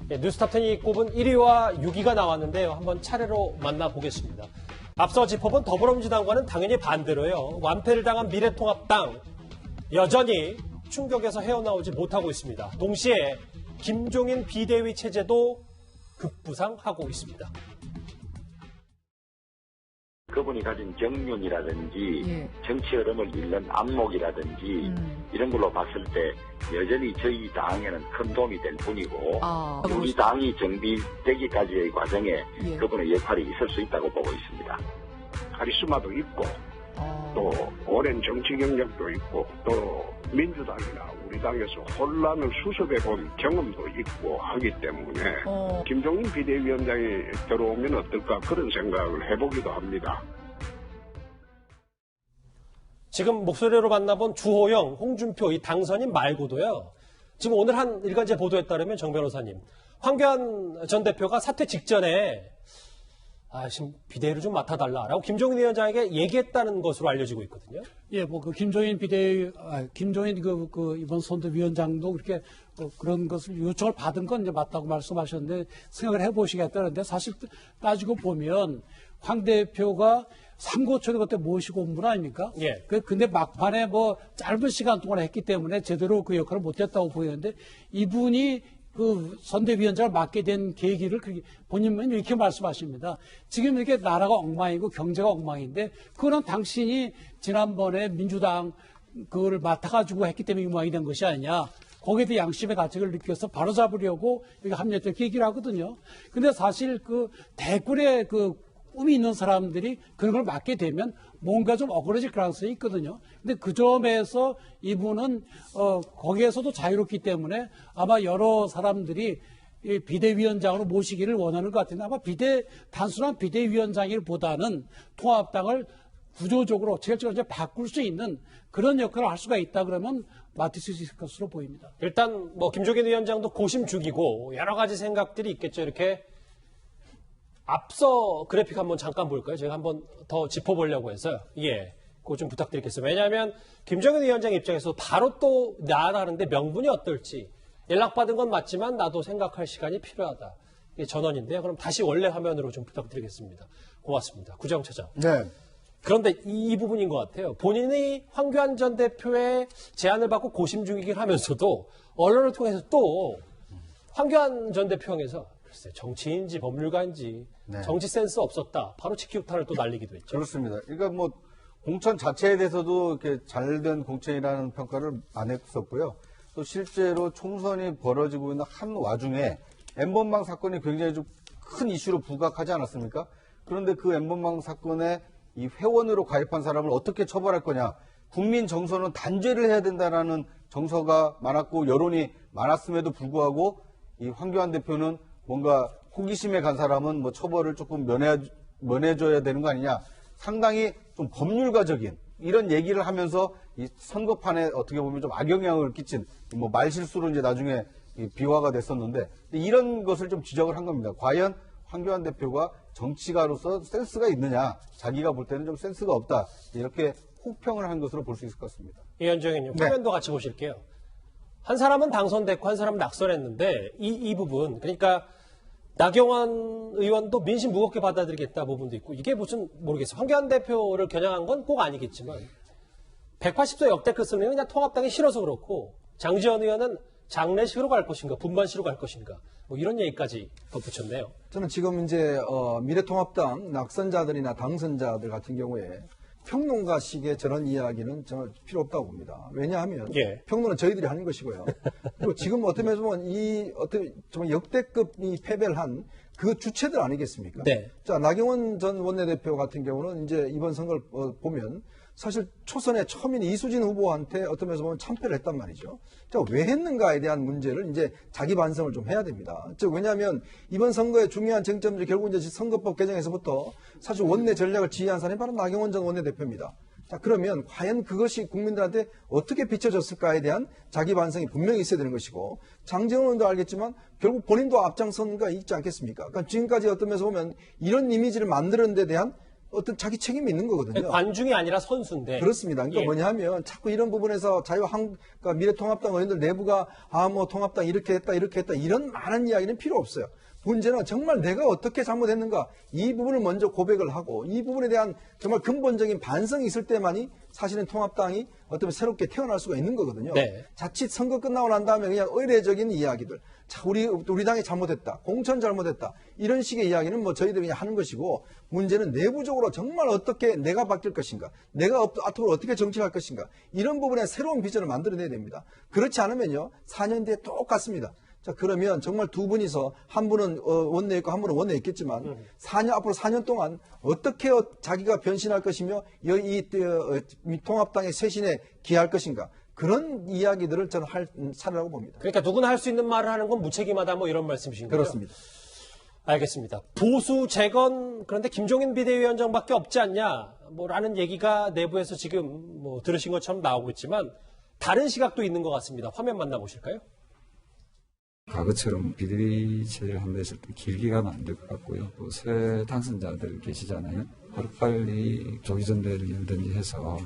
네, 뉴스탑10이 꼽은 1위와 6위가 나왔는데요. 한번 차례로 만나보겠습니다. 앞서 짚어본 더불어민주당과는 당연히 반대로요. 완패를 당한 미래통합당 여전히 충격에서 헤어나오지 못하고 있습니다. 동시에 김종인 비대위 체제도 급부상하고 있습니다. 그분이 가진 경륜이라든지 정치 흐름을 잃는 안목이라든지 이런 걸로 봤을 때 여전히 저희 당에는 큰 도움이 될 뿐이고 우리 당이 정비되기까지의 과정에 그분의 역할이 있을 수 있다고 보고 있습니다. 카리스마도 있고 또 오랜 정치 경력도 있고 또 민주당이나 우리 당에서 혼란을 수습해본 경험도 있고 하기 때문에 김종인 비대위원장이 들어오면 어떨까 그런 생각을 해보기도 합니다. 지금 목소리로 만나본 주호영, 홍준표 이 당선인 말고도요. 지금 오늘 한 일간지 보도에 따르면 정 변호사님, 황교안 전 대표가 사퇴 직전에 지금 비대위를 좀 맡아달라라고 김종인 위원장에게 얘기했다는 것으로 알려지고 있거든요. 예, 뭐 그 김종인 비대위, 김종인 이번 선대위원장도 그렇게 그런 것을 요청을 받은 건 이제 맞다고 말씀하셨는데 생각을 해보시겠다는데 사실 따지고 보면 황 대표가 삼고초대 그때 모시고 온 분 아닙니까? 예. 근데 막판에 뭐 짧은 시간 동안 했기 때문에 제대로 그 역할을 못했다고 보이는데 이분이 그 선대위원장을 맡게 된 계기를 본인은 이렇게 말씀하십니다. 지금 이렇게 나라가 엉망이고 경제가 엉망인데 그거는 당신이 지난번에 민주당 그거를 맡아가지고 했기 때문에 이 모양이 된 것이 아니냐. 거기에 대해 양심의 가책을 느껴서 바로잡으려고 여기 합류했던 계기를 하거든요. 근데 사실 그 대권의 그 꿈이 있는 사람들이 그런 걸 맡게 되면 뭔가 좀 어그러질 가능성이 있거든요. 근데 그 점에서 이분은 거기에서도 자유롭기 때문에 아마 여러 사람들이 이 비대위원장으로 모시기를 원하는 것 같은데 아마 단순한 비대위원장일보다는 통합당을 구조적으로 체계적으로 이제 바꿀 수 있는 그런 역할을 할 수가 있다 그러면 맡을 수 있을 것으로 보입니다. 일단 뭐 김종인 위원장도 고심 중이고 여러 가지 생각들이 있겠죠. 이렇게 앞서 그래픽 한번 잠깐 볼까요? 제가 한번 더 짚어보려고 해서요. 예, 그거 좀 부탁드리겠습니다. 왜냐하면 김종인 위원장 입장에서 바로 또 나아가는데 명분이 어떨지 연락받은 건 맞지만 나도 생각할 시간이 필요하다. 이게 전원인데요. 그럼 다시 원래 화면으로 좀 부탁드리겠습니다. 고맙습니다. 구정차장. 네. 그런데 이 부분인 것 같아요. 본인이 황교안 전 대표의 제안을 받고 고심 중이긴 하면서도 언론을 통해서 또 황교안 전 대표 향해서 정치인지 법률가인지 정치 센스 없었다. 바로 직격탄을 또 날리기도 했죠. 그렇습니다. 그러니까 뭐 공천 자체에 대해서도 이렇게 잘된 공천이라는 평가를 안 했었고요. 또 실제로 총선이 벌어지고 있는 한 와중에 N번방 사건이 굉장히 좀 큰 이슈로 부각하지 않았습니까? 그런데 그 N번방 사건에 이 회원으로 가입한 사람을 어떻게 처벌할 거냐. 국민 정서는 단죄를 해야 된다라는 정서가 많았고 여론이 많았음에도 불구하고 이 황교안 대표는 뭔가 호기심에 간 사람은 뭐 처벌을 조금 면해줘야 되는 거 아니냐. 상당히 좀 법률가적인 이런 얘기를 하면서 이 선거판에 어떻게 보면 좀 악영향을 끼친 뭐 말실수로 이제 나중에 비화가 됐었는데 이런 것을 좀 지적을 한 겁니다. 과연 황교안 대표가 정치가로서 센스가 있느냐. 자기가 볼 때는 좀 센스가 없다. 이렇게 혹평을 한 것으로 볼 수 있을 것 같습니다. 이현정님, 화면도 같이 보실게요. 한 사람은 당선됐고 한 사람은 낙선했는데 이 부분 그러니까 나경원 의원도 민심 무겁게 받아들이겠다 부분도 있고 이게 무슨 모르겠어요. 황교안 대표를 겨냥한 건 꼭 아니겠지만 180석 역대급 승리는 그냥 통합당이 싫어서 그렇고 장지원 의원은 장례식으로 갈 것인가 분반식으로 갈 것인가 뭐 이런 얘기까지 덧붙였네요. 저는 지금 이제 미래통합당 낙선자들이나 당선자들 같은 경우에 평론가식의 저런 이야기는 저는 필요 없다고 봅니다. 왜냐하면 평론은 저희들이 하는 것이고요. 그리고 지금 어떻게 보면 정말 역대급 이 패배를 한 그 주체들 아니겠습니까? 네. 자, 나경원 전 원내대표 같은 경우는 이제 이번 선거를 보면 사실 초선의 처음인 이수진 후보한테 어떤 면에서 보면 참패를 했단 말이죠. 자, 왜 했는가에 대한 문제를 이제 자기 반성을 좀 해야 됩니다. 즉, 왜냐하면 이번 선거의 중요한 쟁점들이 결국 이제 선거법 개정에서부터 사실 원내 전략을 지휘한 사람이 바로 나경원 전 원내대표입니다. 자, 그러면 과연 그것이 국민들한테 어떻게 비춰졌을까에 대한 자기 반성이 분명히 있어야 되는 것이고, 장제원 의원도 알겠지만 결국 본인도 앞장선 거 있지 않겠습니까? 그러니까 지금까지 어떤 면에서 보면 이런 이미지를 만드는 데 대한 어떤 자기 책임이 있는 거거든요. 관중이 아니라 선수인데. 그렇습니다. 그러니까 예. 뭐냐면 자꾸 이런 부분에서 그러니까 미래통합당 의원들 내부가 뭐 통합당 이렇게 했다 이런 많은 이야기는 필요 없어요. 문제는 정말 내가 어떻게 잘못했는가 이 부분을 먼저 고백을 하고 이 부분에 대한 정말 근본적인 반성이 있을 때만이 사실은 통합당이 어떤 새롭게 태어날 수가 있는 거거든요. 네. 자칫 선거 끝나고 난 다음에 그냥 의례적인 이야기들, 자 우리 당이 잘못했다, 공천 잘못했다 이런 식의 이야기는 뭐 저희들이 그냥 하는 것이고 문제는 내부적으로 정말 어떻게 내가 바뀔 것인가, 내가 앞으로 어떻게 정치할 것인가 이런 부분에 새로운 비전을 만들어내야 됩니다. 그렇지 않으면요 4년 뒤에 똑같습니다. 자, 그러면 정말 두 분이서 한 분은 원내에 있고 한 분은 원내에 있겠지만 앞으로 4년 동안 어떻게 자기가 변신할 것이며 이 통합당의 쇄신에 기여할 것인가 그런 이야기들을 저는 할 차례라고 봅니다. 그러니까 누구나 할 수 있는 말을 하는 건 무책임하다 뭐 이런 말씀이신 거죠? 그렇습니다. 알겠습니다. 보수 재건 그런데 김종인 비대위원장밖에 없지 않냐 뭐라는 얘기가 내부에서 지금 뭐 들으신 것처럼 나오고 있지만 다른 시각도 있는 것 같습니다. 화면 만나보실까요? 과거처럼 비대위 체제를 한다 했을 때 길게 가면 안 될 것 같고요. 또 새 당선자들 계시잖아요. 하루빨리 조기 전대를 열든지 해서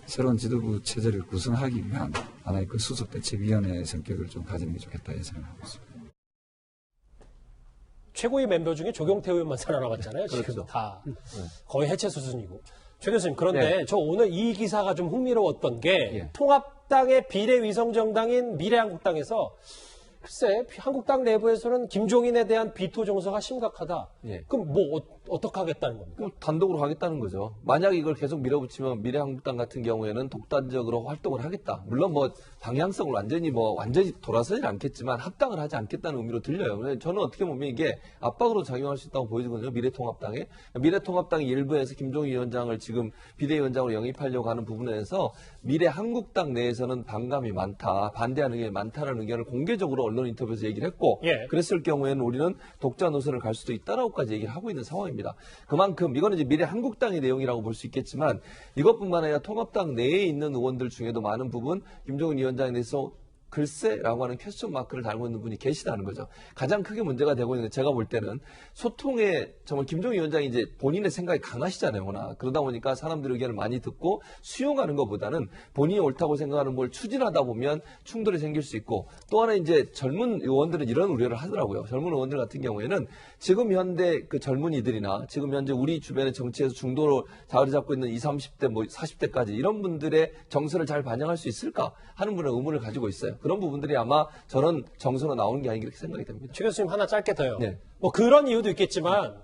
새로운 지도부 체제를 구성하기 위한 하나의 그 수습대책위원회 성격을 좀 가지는 게 좋겠다 생각하고 있습니다. 최고위 멤버 중에 조경태 의원만 살아남았잖아요. 지금 그렇죠. 다 거의 해체 수준이고. 최 교수님 그런데 저 오늘 이 기사가 좀 흥미로웠던 게 통합당의 비례위성정당인 미래한국당에서 글쎄 한국당 내부에서는 김종인에 대한 비토 정서가 심각하다. 그럼 뭐 어떻게 하겠다는 겁니까? 단독으로 하겠다는 거죠. 만약 이걸 계속 밀어붙이면 미래한국당 같은 경우에는 독단적으로 활동을 하겠다. 물론 뭐 방향성을 완전히 돌아서진 않겠지만 합당을 하지 않겠다는 의미로 들려요. 그래서 저는 어떻게 보면 이게 압박으로 작용할 수 있다고 보이거든요. 미래통합당에. 미래통합당이 일부에서 김종인 위원장을 지금 비대위원장으로 영입하려고 하는 부분에서 미래한국당 내에서는 반감이 많다. 반대하는 게 많다는 의견을 공개적으로 언론 인터뷰에서 얘기를 했고 그랬을 경우에는 우리는 독자 노선을 갈 수도 있다라고까지 얘기를 하고 있는 상황입니다. 그만큼 이거는 이제 미래한국당의 내용이라고 볼 수 있겠지만 이것뿐만 아니라 통합당 내에 있는 의원들 중에도 많은 부분 김종인 위원장에 대해서 글쎄라고 하는 퀘스천 마크를 달고 있는 분이 계시다는 거죠. 가장 크게 문제가 되고 있는 게 제가 볼 때는 소통에 정말 김종인 위원장이 이제 본인의 생각이 강하시잖아요. 워낙. 그러다 보니까 사람들의 의견을 많이 듣고 수용하는 것보다는 본인이 옳다고 생각하는 걸 추진하다 보면 충돌이 생길 수 있고 또 하나 이제 젊은 의원들은 이런 우려를 하더라고요. 젊은 의원들 같은 경우에는 지금 현대 그 젊은이들이나 지금 현재 우리 주변의 정치에서 중도로 자리 잡고 있는 20, 30대, 40대까지 이런 분들의 정서를 잘 반영할 수 있을까 하는 분의 의문을 가지고 있어요. 그런 부분들이 아마 저는 정서로 나오는 게 아닌가 이렇게 생각이 됩니다. 최 교수님 하나 짧게 더요. 뭐 그런 이유도 있겠지만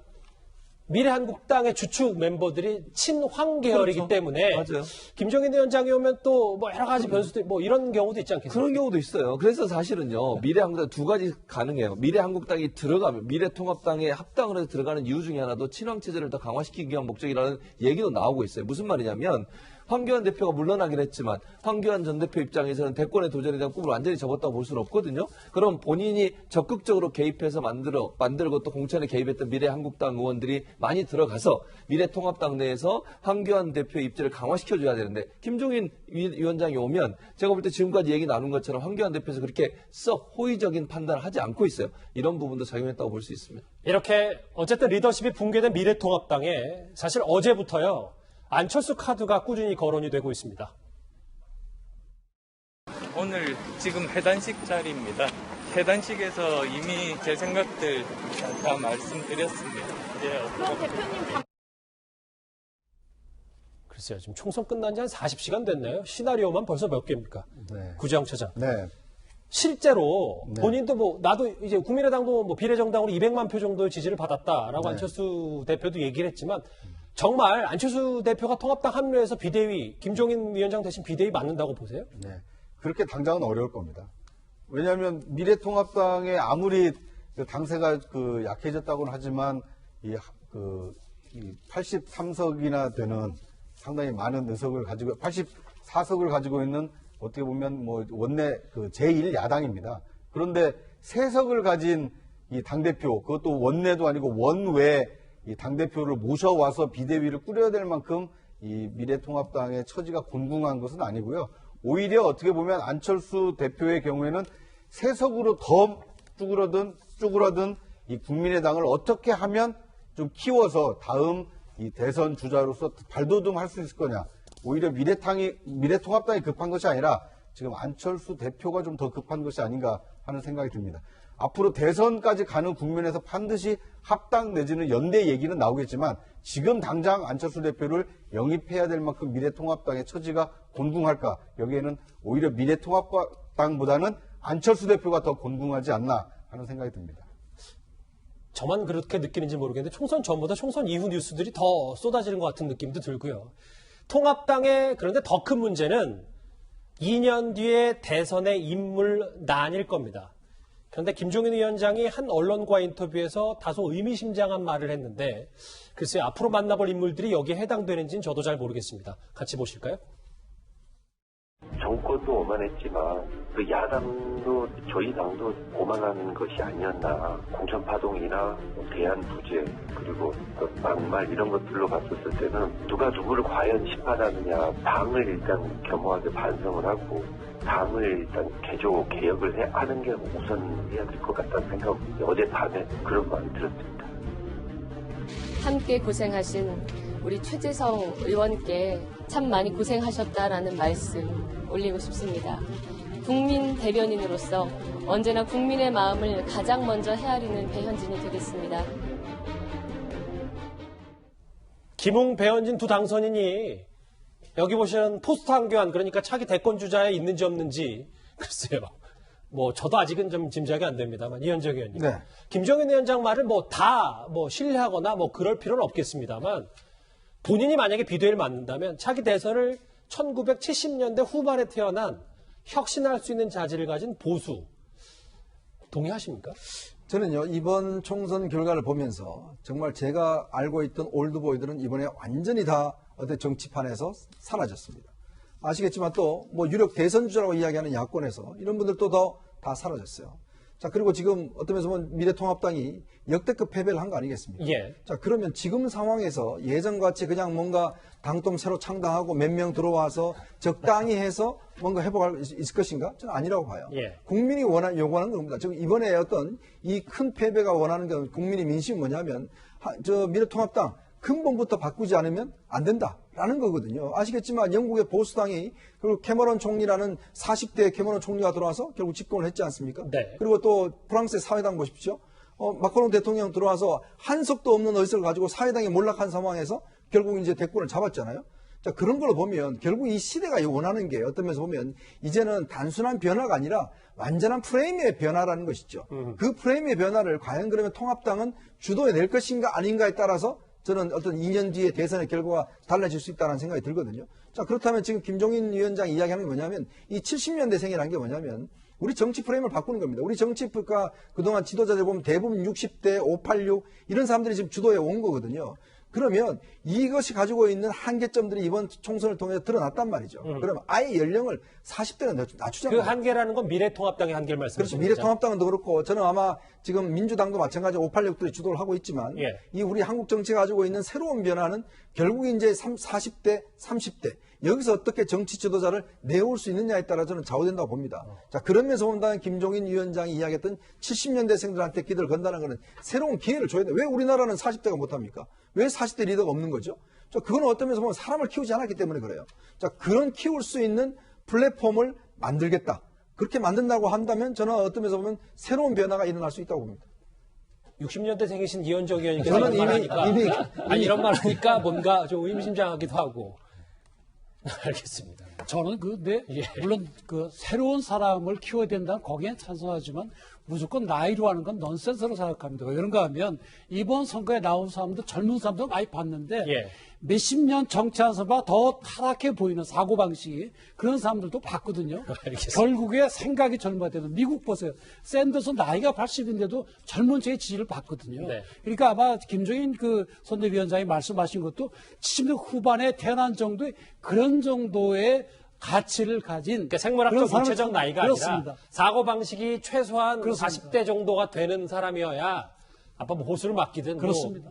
미래한국당의 주축 멤버들이 친황 계열이기 때문에 맞아요. 김종인 위원장이 오면 또 뭐 여러 가지 변수들 뭐 이런 경우도 있지 않겠습니까? 그런 경우도 있어요. 그래서 사실은요. 미래한국당 두 가지 가능해요. 미래한국당이 들어가면 미래통합당에 합당을 해서 들어가는 이유 중에 하나도 친황체제를 더 강화시키기 위한 목적이라는 얘기도 나오고 있어요. 무슨 말이냐면 황교안 대표가 물러나긴 했지만 황교안 전 대표 입장에서는 대권의 도전에 대한 꿈을 완전히 접었다고 볼 수는 없거든요. 그럼 본인이 적극적으로 개입해서 만들고 또 공천에 개입했던 미래한국당 의원들이 많이 들어가서 미래통합당 내에서 황교안 대표의 입지를 강화시켜줘야 되는데 김종인 위원장이 오면 제가 볼 때 지금까지 얘기 나눈 것처럼 황교안 대표에서 그렇게 썩 호의적인 판단을 하지 않고 있어요. 이런 부분도 작용했다고 볼 수 있습니다. 이렇게 어쨌든 리더십이 붕괴된 미래통합당에 사실 어제부터요. 안철수 카드가 꾸준히 거론이 되고 있습니다. 오늘 지금 해단식 자리입니다. 해단식에서 이미 제 생각들 다 말씀드렸습니다. 그럼 대표님 글쎄요. 지금 총선 끝난 지 한 40시간 됐나요? 시나리오만 벌써 몇 개입니까? 구정처장. 실제로 본인도 나도 이제 국민의당도 비례정당으로 200만 표 정도의 지지를 받았다라고 안철수 대표도 얘기를 했지만 정말 안철수 대표가 통합당 합류해서 비대위, 김종인 위원장 대신 비대위 맞는다고 보세요? 그렇게 당장은 어려울 겁니다. 왜냐하면 미래통합당에 아무리 당세가 약해졌다고는 하지만 이 83석이나 되는 상당히 많은 의석을 가지고 84석을 가지고 있는 어떻게 보면 원내 제1야당입니다. 그런데 3석을 가진 이 당대표, 그것도 원내도 아니고 원외 이 당대표를 모셔와서 비대위를 꾸려야 될 만큼 이 미래통합당의 처지가 곤궁한 것은 아니고요. 오히려 어떻게 보면 안철수 대표의 경우에는 3석으로 더 쭈그러든 이 국민의당을 어떻게 하면 좀 키워서 다음 이 대선 주자로서 발돋움할 수 있을 거냐. 오히려 미래통합당이 급한 것이 아니라 지금 안철수 대표가 좀 더 급한 것이 아닌가 하는 생각이 듭니다. 앞으로 대선까지 가는 국면에서 반드시 합당 내지는 연대 얘기는 나오겠지만 지금 당장 안철수 대표를 영입해야 될 만큼 미래통합당의 처지가 곤궁할까? 여기에는 오히려 미래통합당보다는 안철수 대표가 더 곤궁하지 않나 하는 생각이 듭니다. 저만 그렇게 느끼는지 모르겠는데 총선 전보다 총선 이후 뉴스들이 더 쏟아지는 것 같은 느낌도 들고요. 통합당의 그런데 더 큰 문제는 2년 뒤에 대선의 인물난일 겁니다. 그런데 김종인 위원장이 한 언론과 인터뷰에서 다소 의미심장한 말을 했는데 글쎄 앞으로 만나볼 인물들이 여기에 해당되는지는 저도 잘 모르겠습니다. 같이 보실까요? 정권도 오만했지만 그 야당도 저희 당도 오만한 것이 아니었나. 공천파동이나 대한부재 그리고 막말 이런 것들로 봤었을 때는 누가 누구를 과연 심판하느냐. 당을 일단 겸허하게 반성을 하고 당을 일단 개혁을 하는 게 우선해야 될 것 같다는 생각이 어젯밤에 그런 마음이 들었습니다. 함께 고생하신 우리 최재성 의원께 참 많이 고생하셨다라는 말씀 올리고 싶습니다. 국민 대변인으로서 언제나 국민의 마음을 가장 먼저 헤아리는 배현진이 되겠습니다. 김웅, 배현진 두 당선인이 여기 보시는 포스터 한 교환, 그러니까 차기 대권 주자에 있는지 없는지 글쎄요. 뭐 저도 아직은 좀 짐작이 안 됩니다만 이현정 의원님. 네. 김종인 위원장 말을 다 신뢰하거나 그럴 필요는 없겠습니다만 본인이 만약에 비대위를 맡는다면 차기 대선을 1970년대 후반에 태어난 혁신할 수 있는 자질을 가진 보수 동의하십니까? 저는요, 이번 총선 결과를 보면서 정말 제가 알고 있던 올드보이들은 이번에 완전히 다 어떤 정치판에서 사라졌습니다. 아시겠지만 또 유력 대선주자라고 이야기하는 야권에서 이런 분들도 다 사라졌어요. 자, 그리고 지금 어떤 면에서 보면 미래통합당이 역대급 패배를 한 거 아니겠습니까? 예. 자, 그러면 지금 상황에서 예전같이 그냥 뭔가 당통 새로 창당하고 몇 명 들어와서 적당히 해서 뭔가 회복할 수 있을 것인가? 저는 아니라고 봐요. 예. 국민이 요구하는 겁니다. 지금 이번에 어떤 이 큰 패배가 원하는 건 국민의 민심이 뭐냐면 미래통합당 근본부터 바꾸지 않으면 안 된다라는 거거든요. 아시겠지만 영국의 보수당이 그리고 캐머런 총리라는 40대 캐머런 총리가 들어와서 결국 집권을 했지 않습니까? 네. 그리고 또 프랑스의 사회당 보십시오. 마크롱 대통령 들어와서 한 석도 없는 의석을 가지고 사회당이 몰락한 상황에서 결국 이제 대권을 잡았잖아요. 자, 그런 걸로 보면 결국 이 시대가 원하는 게 어떤 면에서 보면 이제는 단순한 변화가 아니라 완전한 프레임의 변화라는 것이죠. 그 프레임의 변화를 과연 그러면 통합당은 주도해낼 것인가 아닌가에 따라서 저는 어떤 2년 뒤에 대선의 결과가 달라질 수 있다는 생각이 들거든요. 자, 그렇다면 지금 김종인 위원장이 이야기하는 게 뭐냐면 이 70년대생이라는 게 뭐냐면 우리 정치 프레임을 바꾸는 겁니다. 우리 정치가 그동안 지도자들 보면 대부분 60대, 586 이런 사람들이 지금 주도해 온 거거든요. 그러면 이것이 가지고 있는 한계점들이 이번 총선을 통해서 드러났단 말이죠. 그러면 아예 연령을 40대로 낮추자는 그 한계라는 건 미래통합당의 한계를 말씀하시는 거죠. 그렇죠. 미래통합당도 그렇고 저는 아마 지금 민주당도 마찬가지로 586들이 주도를 하고 있지만 예. 이 우리 한국 정치가 가지고 있는 새로운 변화는 결국 이제 40대, 30대 여기서 어떻게 정치 지도자를 내올 수 있느냐에 따라 저는 좌우된다고 봅니다. 자, 그러면서 본다는 김종인 위원장이 이야기했던 70년대생들한테 기대를 건다는 것은 새로운 기회를 줘야 돼. 왜 우리나라는 40대가 못합니까? 왜 40대 리더가 없는 거죠? 자, 그건 어떤 면에서 보면 사람을 키우지 않았기 때문에 그래요. 자, 그런 키울 수 있는 플랫폼을 만들겠다. 그렇게 만든다고 한다면 저는 어떤 면에서 보면 새로운 변화가 일어날 수 있다고 봅니다. 60년대생이신 이현정 의원님께서 저는 이미 이런 말 하니까 뭔가 좀 의미심장하기도 하고. 알겠습니다. 저는 물론 새로운 사람을 키워야 된다는 거기에 찬성하지만 무조건 나이로 하는 건 넌센스로 생각합니다. 왜 그런가 하면 이번 선거에 나온 사람들 젊은 사람들 많이 봤는데 몇십 년 정치한 사람보다 더 타락해 보이는 사고방식이 그런 사람들도 봤거든요. 결국에 생각이 젊어야 되는 미국 보세요. 샌더슨 나이가 80인데도 젊은 층의 지지를 받거든요. 네. 그러니까 아마 김종인 선대위원장이 말씀하신 것도 70년 후반에 태어난 정도의 그런 정도의 가치를 가진 그러니까 생물학적 구체적 나이가 그렇습니다. 아니라 사고방식이 최소한 그렇습니다. 40대 정도가 되는 사람이어야 아빠 호수를 맡기든 그렇습니다.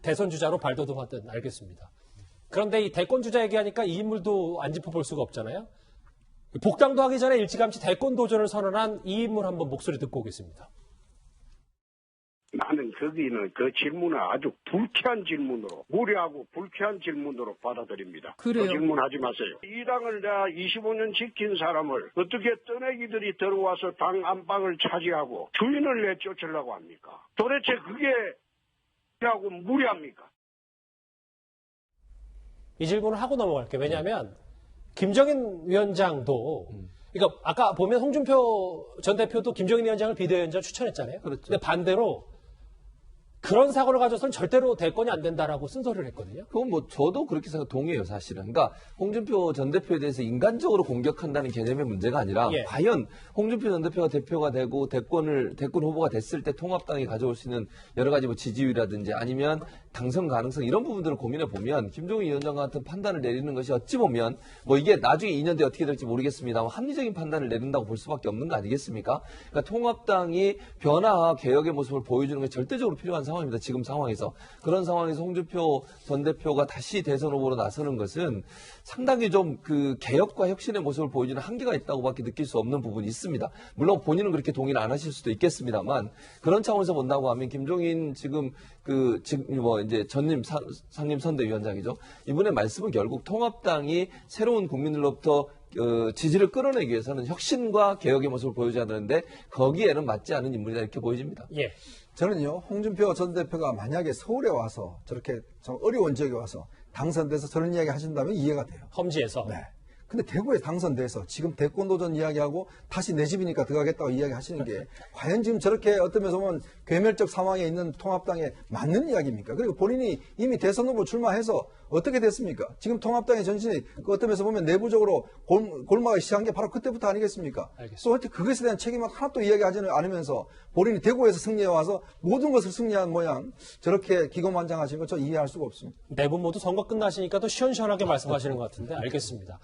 대선 주자로 발돋움하든 알겠습니다. 그런데 이 대권 주자 얘기하니까 이 인물도 안 짚어볼 수가 없잖아요. 복당도 하기 전에 일찌감치 대권 도전을 선언한 이 인물 한번 목소리 듣고 오겠습니다. 나는 거기는 그 질문을 아주 불쾌한 질문으로, 무례하고 불쾌한 질문으로 받아들입니다. 그래요? 그 질문하지 마세요. 이 당을 내가 25년 지킨 사람을 어떻게 떠내기들이 들어와서 당 안방을 차지하고 주인을 내쫓으려고 합니까? 도대체 그게 하고 무리합니까? 이 질문을 하고 넘어갈게요. 왜냐하면 김정인 위원장도 그러니까 아까 보면 홍준표 전 대표도 김정인 위원장을 비대위원장 추천했잖아요. 그렇죠. 근데 반대로 그런 사고를 가져서는 절대로 대권이 안 된다라고 쓴소리를 했거든요. 그건 뭐 저도 그렇게 생각 동의해요, 사실은. 그러니까 홍준표 전 대표에 대해서 인간적으로 공격한다는 개념의 문제가 아니라 예. 과연 홍준표 전 대표가 대표가 되고 대권 후보가 됐을 때 통합당이 가져올 수 있는 여러 가지 뭐 지지율이라든지 아니면 당선 가능성 이런 부분들을 고민해 보면 김종인 위원장 같은 판단을 내리는 것이 어찌 보면 뭐 이게 나중에 2년 뒤에 어떻게 될지 모르겠습니다만 합리적인 판단을 내린다고 볼 수밖에 없는 거 아니겠습니까? 그러니까 통합당이 변화와 개혁의 모습을 보여주는 게 절대적으로 필요한 상황입니다. 지금 상황에서. 그런 상황에서 홍준표 전 대표가 다시 대선 후보로 나서는 것은 상당히 좀 그 개혁과 혁신의 모습을 보여주는 한계가 있다고밖에 느낄 수 없는 부분이 있습니다. 물론 본인은 그렇게 동의를 안 하실 수도 있겠습니다만 그런 차원에서 본다고 하면 김종인 지금 이제 전임 상임 선대위원장이죠. 이분의 말씀은 결국 통합당이 새로운 국민들로부터 지지를 끌어내기 위해서는 혁신과 개혁의 모습을 보여줘야 되는데 거기에는 맞지 않은 인물이다 이렇게 보여집니다. 예. 저는요, 홍준표 전 대표가 만약에 서울에 와서 저렇게 좀 어려운 지역에 와서 당선돼서 저런 이야기 하신다면 이해가 돼요. 험지에서. 네. 근데 대구에 당선돼서 지금 대권 도전 이야기하고 다시 내 집이니까 들어가겠다고 이야기 하시는 게 과연 지금 저렇게 어떤 면에서 보면 괴멸적 상황에 있는 통합당에 맞는 이야기입니까? 그리고 본인이 이미 대선 후보 출마해서 어떻게 됐습니까? 지금 통합당의 전신이 그 어떤 면에서 보면 내부적으로 골마가 시작한 게 바로 그때부터 아니겠습니까? 또 그것에 대한 책임을 하나도 이야기하지는 않으면서 본인이 대구에서 승리해 와서 모든 것을 승리한 모양 저렇게 기고만장하신 거 저 이해할 수가 없습니다. 네 분 모두 선거 끝나시니까 또 시원시원하게 말씀하시는 것 같은데 알겠습니다.